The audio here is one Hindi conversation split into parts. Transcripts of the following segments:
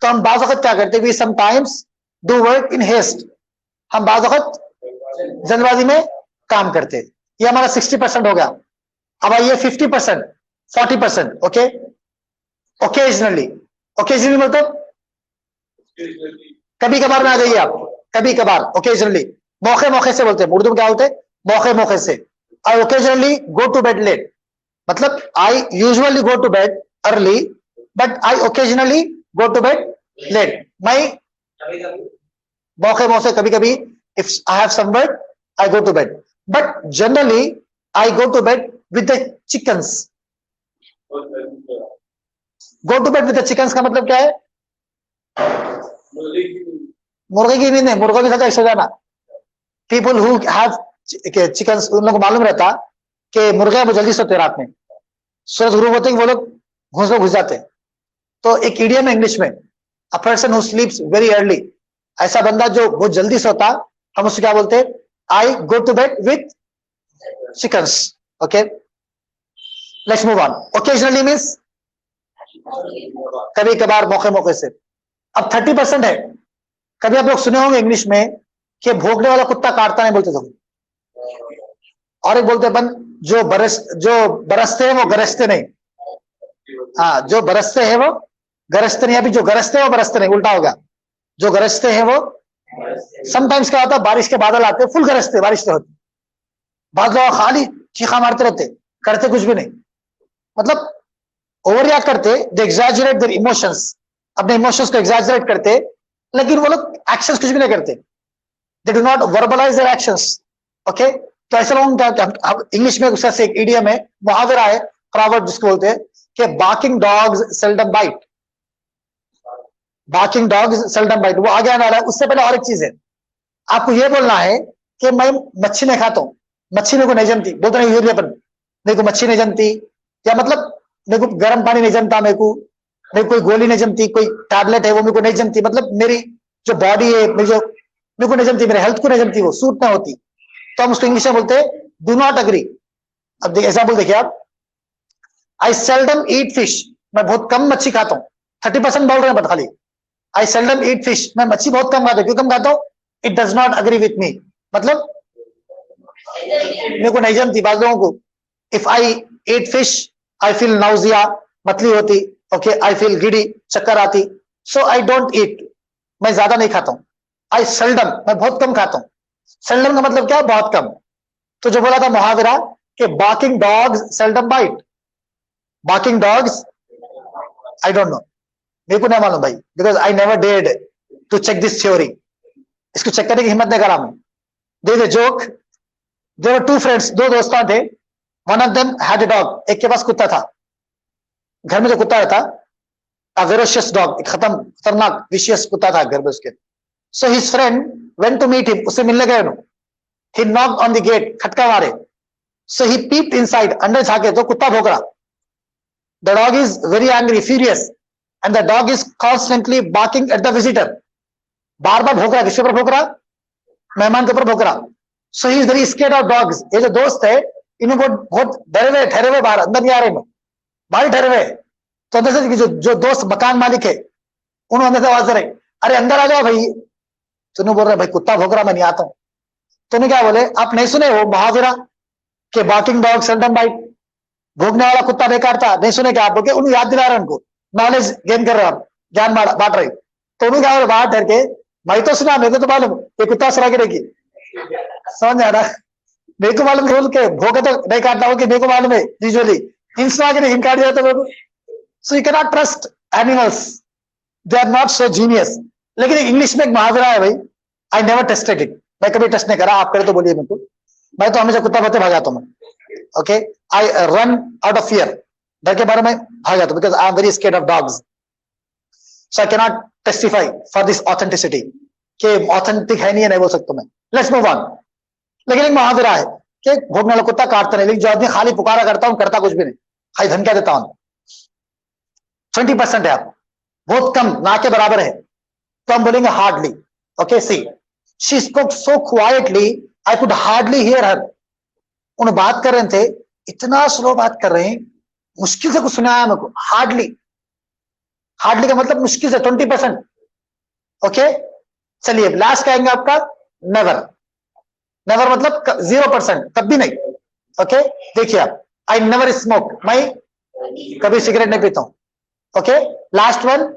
तो हम बाज़ वक़्त क्या करते हैं, we sometimes do work in haste, हम बाज़ वक़्त जल्दबाजी में काम करते हैं। ये हमारा 60% हो गया। अब आइए 50%, 40%, ओके। ओकेजनली, ओकेजनली मतलब कभी कभार में आ जाइए आप, कभी कभार, ओकेजनली, मौके मौके से बोलते हैं, उर्दू में क्या बोलते हैं, मौके मौके से। I occasionally go to bed late, मतलब I usually go to bed early but I occasionally go to bed late. मैं मौके मौके कभी कभी, if I have some work I go to bed, but generally I go to bed with the chickens. Go to bed with the chickens का मतलब क्या है? मुर्गे की नींद है, मुर्गा भी साथ सो जाना। पीपल हु हैव चिकन्स, उन लोगों को मालूम रहता कि मुर्गे वो जल्दी सोते रात में, सूरज गुरूब होते वो लोग घुस जाते। तो एक इडियम है इंग्लिश में, a person who स्लीप्स very early, ऐसा बंदा जो बहुत जल्दी सोता, हम उसको क्या बोलते हैं? I go to bed with chickens, okay. Let's move on. Occasionally means कभी कभार, मौके मौके से। अब 30% है। कभी आप लोग सुने होंगे इंग्लिश में कि भौंकने वाला कुत्ता काटता नहीं बोलते थे, और एक बोलते बन जो बरसते हैं वो गरजते नहीं। हाँ, जो बरसते हैं वो गरजते नहीं, अभी जो गरजते हैं वो बरसते नहीं, उल्टा हो गया। जो गरजते हैं वो, समटाइम्स क्या होता है, बारिश के बादल आते, फुल गरजते, बारिश नहीं होती, बाद लोग खाली चीखा मारते रहते, करते कुछ भी नहीं, मतलब ओवर रिएक्ट करते, दे एग्जैजरेट देयर इमोशंस, अपने इमोशंस को एग्जैजरेट करते, लेकिन वो लोग एक्शंस कुछ भी नहीं करते, they do not verbalise their actions, okay. तो ऐसे लोगों का इंग्लिश में उसका एक इडियम है, मुहावरा है, प्रॉवर्ब जिसको बोलते हैं कि barking dogs seldom bite, barking dogs seldom bite, वो आगे आने वाला है। उससे पहले और एक चीज है, आपको ये बोलना है कि मैं मच्छी नहीं खाता हूं, मच्छी मेरे को नहीं जमती, बोलते नहीं यूरियापन, मेरे को मच्छी नहीं जमती, या मतलब मेरे को गर्म पानी नहीं जमता, मेरे को कोई गोली नहीं जमती, कोई टैबलेट है वो मेरे को नहीं जमती, मतलब मेरी जो बॉडी है, मेरे को नहीं जमती, मेरे हेल्थ को नहीं जमती, वो सूट नहीं होती, तो हम उसको इंग्लिश में बोलते हैं डू नॉट अग्री। अब एग्जाम्पल देखिए आप, आई सेल्डम ईट फिश, मैं बहुत कम मच्छी खाता हूँ, 30% बोल रहे हैं बट खाली, आई सेल्डम ईट फिश, मैं मच्छी बहुत कम खाता हूँ, क्यों कम खाता हूँ? It does not agree with me, मतलब मेरे को नहीं जमती। बात लोगों को, if I eat fish I feel nausea, मतली होती, ओके, आई फील गिडी, चक्कर आती, सो आई डोंट ईट, मैं ज्यादा नहीं खाता हूँ। आई सेल्डम, मैं बहुत कम खाता हूँ, सेल्डम का मतलब क्या? बहुत कम। तो जो बोला था मुहावरा कि barking dogs seldom bite, barking dogs, I don't know, मेरे को नहीं मालूम भाई, because I never dared to check this theory, इसको चेक करने की हिम्मत नहीं करा मैं। There is a joke, there were two friends, दो दोस्त थे, one of them had a dog, एक के पास कुत्ता था, घर में जो कुत्ता रहता, अ वेरोशियस डॉग, खतरनाक विशियस कुत्ता था घर में उसके। So his friend went to meet him, उससे मिलने गए, he knocked on the gate, खटका मारे, so he peeped inside, अंदर झाके तो कुत्ता भौंक रहा, the dog is very angry, furious, and the dog is constantly barking at the visitor, बार बार भौंक रहा, किसके ऊपर भौंक रहा? मेहमान के ऊपर भौंक रहा। so he is very scared of dogs, ये जो दोस्त है इन्हें बहुत ठहरे हुए बाहर, अंदर नहीं आ रहे, बाहर ठहरे हुए। तो अंदर से जो दोस्त मकान मालिक है, उन्होंने अंदर से आवाज दे रहे, अरे अंदर आ जाओ भाई, तो बोल रहे भाई कुत्ता भौंक रहा, मैं नहीं आता हूं। तो क्या बोले, आप नहीं सुने वो मुहावरा कि बार्किंग डॉग सेल्डम बाइट, भौंकने वाला कुत्ता नहीं काटता, नहीं सुने क्या आप? बोल के उन्हें याद दिला रहे, उनको नॉलेज गेन कर रहे, आप ज्ञान बांट रहे। तो उन्हें क्या बोले, बाहर ठहर के, भाई तो सुना, मेरे को तो मालूम ये कुत्ता सुना के रहेगी, समझ में आ रहा, मेरे को मालूम बोल के भौंके तो नहीं काटना हो, कि मेरे को मालूम है यूजुअली इन सुना के नहीं काट दिया तो मेरे को। So you can not trust animals, they are not so genius. लेकिन इंग्लिश में एक मुहावरा है भाई, आई नेवर टेस्टेड इट, मैं कभी टेस्ट नहीं करा, आप करे तो बोलिए मेरे को, मैं तो हमेशा कुत्ता भाग जाता हूँ, okay, I run out of fear, डर के बारे में भाग जाता हूँ, because I am very scared of dogs, so I can not testify for this authenticity, कि ऑथेंटिक है नहीं है, नहीं बोल सकता मैं। Let's move on. लेकिन एक मुहावरा है कि भौंकने वाला कुत्ता काटता नहीं, लेकिन जो आदमी खाली पुकारा करता हूँ, करता कुछ भी नहीं, खाली धमकियां देता हूँ, 20% है, आप बहुत कम, ना के बराबर है, तो हम बोलेंगे hardly, okay. See she spoke so quietly I could hardly hear her, उन बात कर रहे थे, इतना स्लो बात कर रहे हैं, मुश्किल से कुछ सुनाया मेरे को, हार्डली का मतलब मुश्किल से 20%। ओके, चलिए लास्ट क्या आएंगे आपका, नेवर। नेवर मतलब 0%, कभी नहीं। ओके, देखिए आप, आई नेवर स्मोक, मैं कभी सिगरेट नहीं पीता हूं। Okay, last one,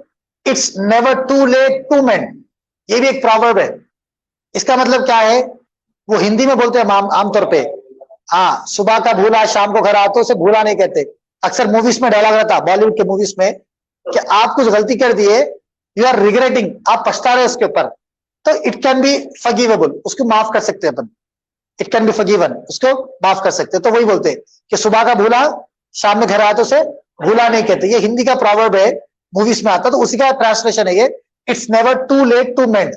it's never too late to mend, ये भी एक प्रॉवर्ब है। इसका मतलब क्या है, वो हिंदी में बोलते हैं आमतौर पे, हाँ, सुबह का भूला शाम को घर आता, उसे भूला नहीं कहते। अक्सर मूवीज में डायलॉग रहता, बॉलीवुड के मूवीज में, कि आप कुछ गलती कर दिए, यू आर रिग्रेटिंग, आप पछता रहे उसके ऊपर, तो इट कैन बी फॉरगिवेबल, उसको माफ कर सकते हैं अपन। इट कैन बी फॉरगिवन, उसको माफ कर सकते हैं। तो वही बोलते हैं कि सुबह का भूला शाम में घर आया तो उसे भूला नहीं कहते। ये हिंदी का प्रॉवर्ब है, मूवीज में आता, तो उसी का ट्रांसलेशन है ये, it's never too late to mend.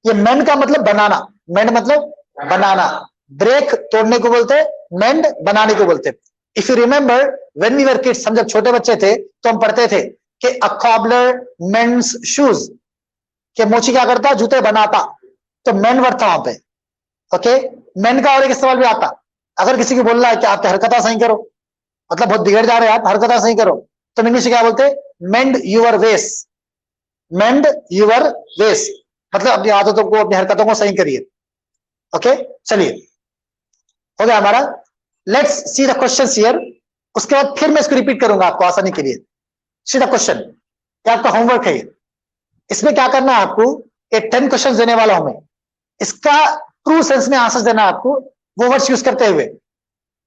ये मेंड का मतलब बनाना, मेंड मतलब बनाना, ब्रेक तोड़ने को बोलते हैं, मेंड बनाने को बोलते हैं। If you remember when we were kids, हम जब छोटे बच्चे थे तो हम पढ़ते थे कि अ कॉबलर मेंड्स शूज, कि मोची क्या करता, जूते बनाता, तो मेंड वर्ड था वहां पे। ओके, मेंड का और एक सवाल भी आता, अगर किसी को बोलना है कि आपकी हरकत सही करो, मतलब बहुत बिगड़ जा रहे हैं आप, हरकत सही करो, तो इंग्लिश में क्या बोलते हैं, मेंड यूर वेस। मेंड यूर वेस मतलब अपनी आदतों को, अपनी हरकतों को सही करिए। ओके, चलिए हो गया हमारा। Let's see the question here, उसके बाद फिर मैं इसको रिपीट करूंगा आपको आसानी के लिए। सी द क्वेश्चन, ये आपका होमवर्क है। इसमें क्या करना है आपको, ये 10 क्वेश्चन देने वाला हूं मैं, इसका ट्रू सेंस में आंसर देना है आपको, वो वर्ड्स यूज करते हुए,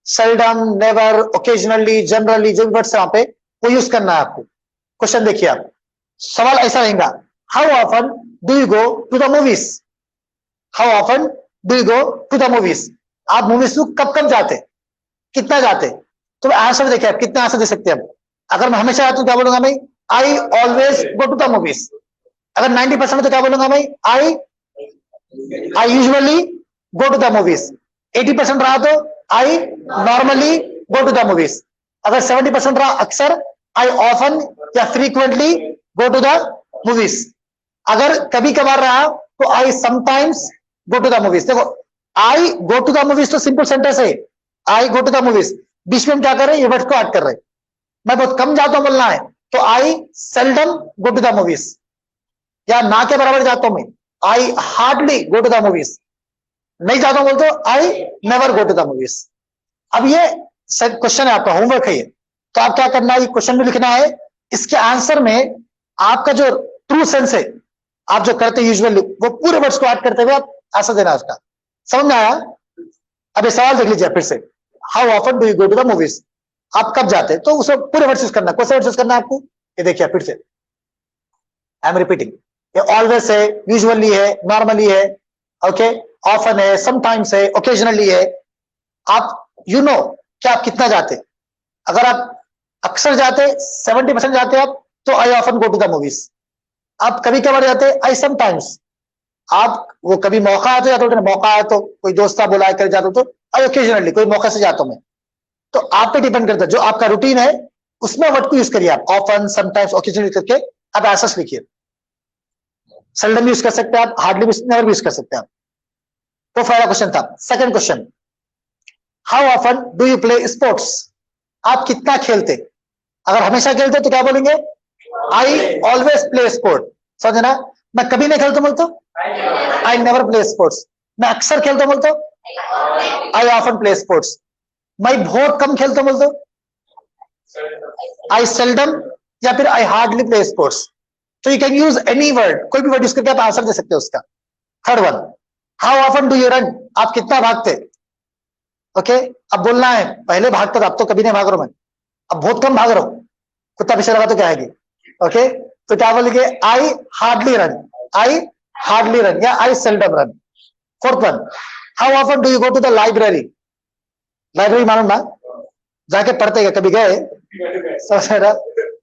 सेल्डम, नेवर, ओकेजनली, जनरली, जो वर्ड्स वहां पे वो यूज करना है आपको। क्वेश्चन देखिए आप, सवाल ऐसा रहेगा, how often do you go to the movies? How often do you go to the movies? आप मूवीज को कब कब जाते, कितना जाते? तो आंसर देखिए आप, कितने आंसर दे सकते हैं आप। अगर मैं हमेशा जाता हूं क्या बोलूंगा मैं, I always go to the movies. अगर 90% तो क्या बोलूंगा मैं, I usually go to the movies. 80% रहा तो I normally go to the movies. अगर 70% रहा अक्सर, आई ऑफन या frequently go to the movies. अगर कभी कभार रहा तो I sometimes go to the movies. देखो, I go to the movies तो सिंपल सेंटेंस है, I go to the movies, बीच में हम क्या कर रहे हैं, ये वर्ड को ऐड कर रहे हैं। मैं बहुत कम जाता हूं बोलना है तो I seldom go to the movies, या ना के बराबर जाता हूं मैं, I hardly go to the movies. नहीं जाता हूं बोलते I never go to the movies. अब ये क्वेश्चन है आपका, होमवर्क है ये, तो आप क्या करना है, ये क्वेश्चन में लिखना है, इसके आंसर में आपका जो ट्रू सेंस है, आप जो करते हैं यूजुअली, वो पूरे वर्ड्स को ऐड करते हुए आप आंसर देना उसका। समझ में आया? अब ये सवाल देख लीजिए फिर से, how often do you go to the movies? आप कब जाते हैं, तो उसे पूरे वर्ड्स यूज करना, कौन से वर्ड्स यूज करना है आपको, ये देखिए फिर से, आई एम रिपीटिंग, ये ऑलवेज है, यूजुअली है, नॉर्मली है, ओके, ऑफन है, समटाइम्स है, ओकेजनली है। आप यू नो कि आप कितना जाते, अगर आप अक्सर जाते 70% जाते आप, तो I often go to the movies. आप कभी कभार जाते, आई समटाइम्स। आप वो कभी मौका आया तो जाते हो, मौका आया तो कोई दोस्त बुलाए कर जाते हो, तो आई ओकेजनली, कोई मौके से जाता हूं मैं। तो आप पे डिपेंड करता है, जो आपका रूटीन है उसमें वर्ड को यूज करिए आप, ऑफन, समटाइम्स, ओकेजनली करके आप आंसर्स लिखिए। सेल्डम यूज कर सकते हैं आप, हार्डली नेवर यूज कर सकते हैं आप। तो पहला क्वेश्चन था। Second question, how often do you play sports? आप कितना खेलते? अगर हमेशा खेलते तो क्या बोलेंगे, आई ऑलवेज प्ले स्पोर्ट। समझना? मैं कभी नहीं खेलता बोलता, आई नेवर प्ले स्पोर्ट्स। मैं अक्सर खेलता बोलता, आई ऑफन प्ले स्पोर्ट्स। मैं बहुत कम खेलता बोलता, आई सेल्डम, या फिर आई हार्डली प्ले स्पोर्ट्स। तो you can use any word, कोई भी वर्ड यूज करके आप आंसर दे सकते हो उसका। Third one, how often do you run? आप कितना भागते? ओके, अब बोलना है, पहले भागता था, अब तो कभी नहीं भाग रहा मैं, अब बहुत कम भाग रहा हूं, कुत्ता पीछे लगा तो क्या आएगी। ओके, तो क्या बोलेंगे, I hardly run, I hardly run, या I seldom run. Fourth one, how often do you go to the library? Library मालूम ना, जाके पढ़ते हैं, कभी गए? समझ रहा?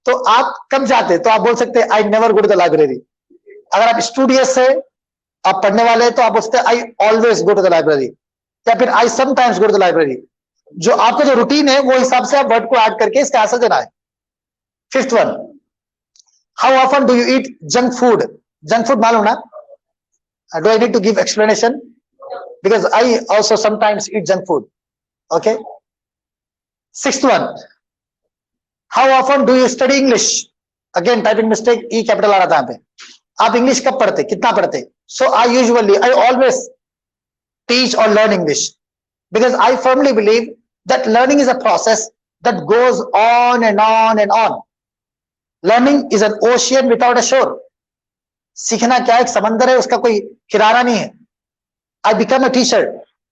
तो आप कब जाते, तो आप बोल सकते हैं I never go to the library. अगर आप स्टूडियस है, आप पढ़ने वाले हैं, तो आप बोलते हैं I always go to the library, या फिर I sometimes go to the library. जो आपका जो रूटीन है वो हिसाब से आप वर्ड को ऐड करके इसका आंसर देना है। Fifth one, how often do you eat junk food? Junk food मालूम ना, do I need to give explanation? Because I also sometimes eat junk food. Okay, sixth one, how often do you study English? Again typing mistake, E capital आ रहा था यहाँ पे। आप इंग्लिश कब पढ़ते, कितना पढ़ते? So I always teach or learn English because I firmly believe that learning is a process that goes on and on and on. Learning is an ocean without a shore. सीखना क्या एक समंदर है, उसका कोई किनारा नहीं है। I become a teacher.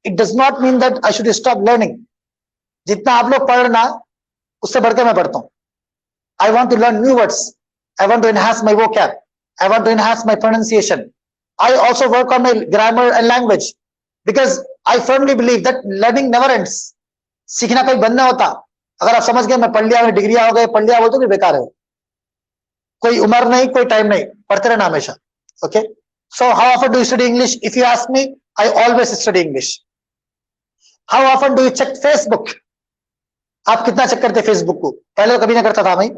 It does not mean that I should stop learning. जितना आप लोग पढ़ना उससे बढ़कर मैं पढ़ता हूँ। I want to learn new words. I want to enhance my vocab. I want to enhance my pronunciation. I also work on my grammar and language because I firmly believe that learning never ends. सीखना कभी बंद नहीं होता। अगर आप समझ गए मैं पढ़ लिया, डिग्री हो गए, पढ़ लिया, वो तो भी बेकार है। कोई उम्र नहीं, कोई टाइम नहीं, पढ़ते रहना हमेशा। Okay, so how often do you study English? If you ask me, I always study English. How often do you check Facebook? आप कितना चेक करते फेसबुक को? पहले तो कभी नहीं करता था मैं,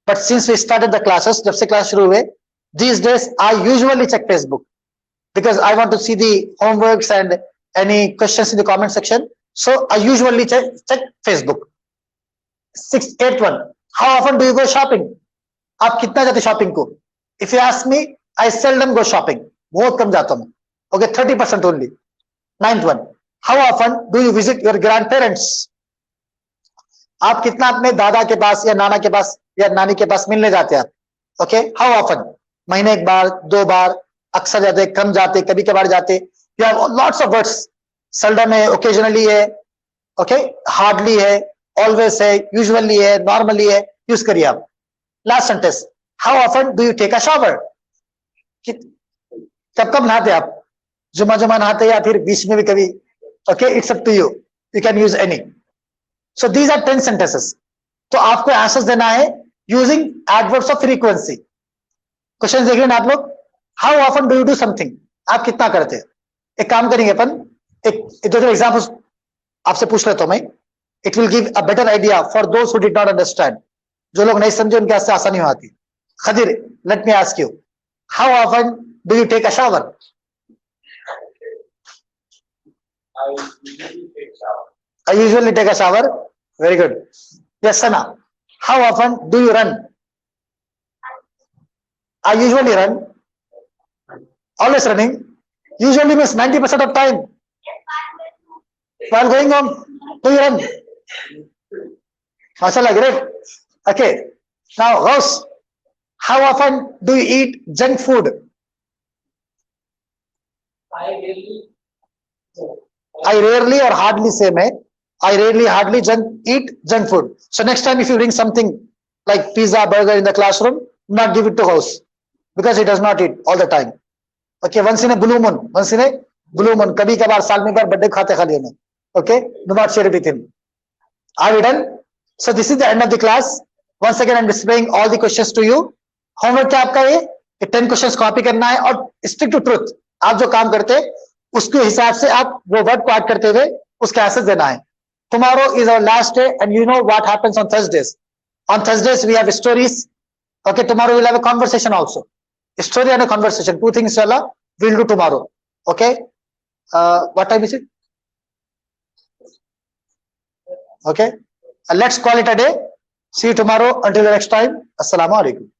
but since we started the classes, जब से क्लास शुरू हुए, these days I usually check Facebook because I want to see the homeworks and any questions in the comment section. So I usually check Facebook. 681. How often do you go shopping? आप कितना जाते शॉपिंग को? If you ask me, I seldom go shopping. बहुत कम जाता हूँ। Okay, 30% only. 9th one. How often do you visit your grandparents? आप कितना अपने दादा के पास या नाना के पास या नानी के पास मिलने जाते हैं? Okay, how often? महीने एक बार, 2 बार, अक्सर जाते, कम जाते, कभी कभार जाते। You have lots of words. Seldom है, ओकेजनली है, ओके, हार्डली है, ऑलवेज है, यूजुअली है, नॉर्मली है, यूज करिए आप। Last sentence, how often do you take a shower? कब कब नहाते आप? जुमा जुमा नहाते या फिर बीच में भी कभी? Okay, it's up to you, you can use any. So these are 10 sentences. तो आपको आंसर्स देना है using adverbs of frequency. Question देख रहे हैं आप लोग? How often do you do something? आप कितना करते हैं? एक काम करेंगे अपन, एक दो एग्जाम्पल्स आपसे पूछ लेता हूं मैं। It will give a better idea for those who did not understand. जो लोग नहीं समझे उनके वास्ते आसानी हो आती। Khadir, let me ask you, how often do you take a shower? I usually take a shower. Very good. Yes, Sana. How often do you run? I usually run. Always running. Usually means 90% of time. While going home, do you run? Mashallah, great. Okay. Now, Rose, how often do you eat junk food? I rarely or hardly say मैं. I rarely, hardly eat junk food. So next time if you bring something like pizza, burger in the classroom, not give it to house because he does not eat all the time. Okay, once in a blue moon, कभी कभार साल में बार बर्थडे खाते खाली में. Okay, do not share it with him. Are we done? So this is the end of the class. Once again I'm displaying all the questions to you. Homework क्या आपका ये 10 questions कॉपी करना है और stick to truth. आप जो काम करते उसके हिसाब से आप वो वर्ड को ऐड करते हुए उसके आंसर देना है। Tomorrow is our last day and you know what happens on Thursdays. On Thursdays we have stories. Okay, tomorrow we'll have a conversation also. Story and a conversation. 2 things we'll do tomorrow. Okay. What time is it? Okay. Let's call it a day. See you tomorrow. Until the next time. Assalamu alaikum.